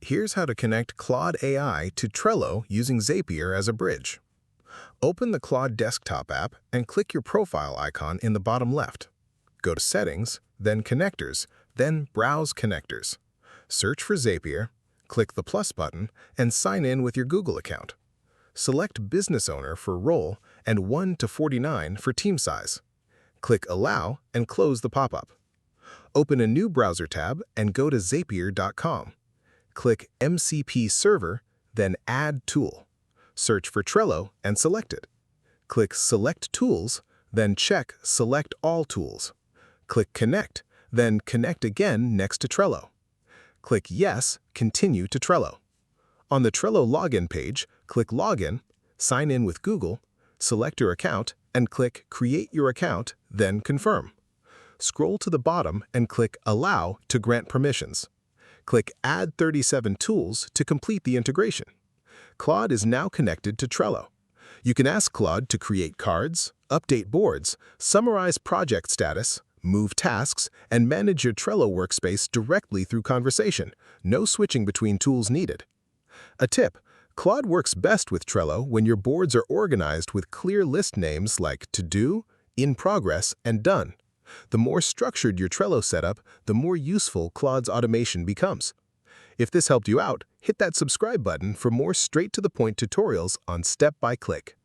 Here's how to connect Claude AI to Trello using Zapier as a bridge. Open the Claude desktop app and click your profile icon in the bottom left. Go to Settings, then Connectors, then Browse Connectors. Search for Zapier, click the plus button, and sign in with your Google account. Select Business Owner for role and 1 to 49 for team size. Click Allow and close the pop-up. Open a new browser tab and go to zapier.com. Click MCP Server, then Add Tool. Search for Trello and select it. Click Select Tools, then check Select All Tools. Click Connect, then Connect again next to Trello. Click Yes, Continue to Trello. On the Trello login page, click Login, sign in with Google, select your account, and click Create Your Account, then Confirm. Scroll to the bottom and click Allow to grant permissions. Click Add 37 Tools to complete the integration. Claude is now connected to Trello. You can ask Claude to create cards, update boards, summarize project status, move tasks, and manage your Trello workspace directly through conversation. No switching between tools needed. A tip: Claude works best with Trello when your boards are organized with clear list names like To Do, In Progress, and Done. The more structured your Trello setup, the more useful Claude's automation becomes. If this helped you out, hit that subscribe button for more straight-to-the-point tutorials on Step by Click.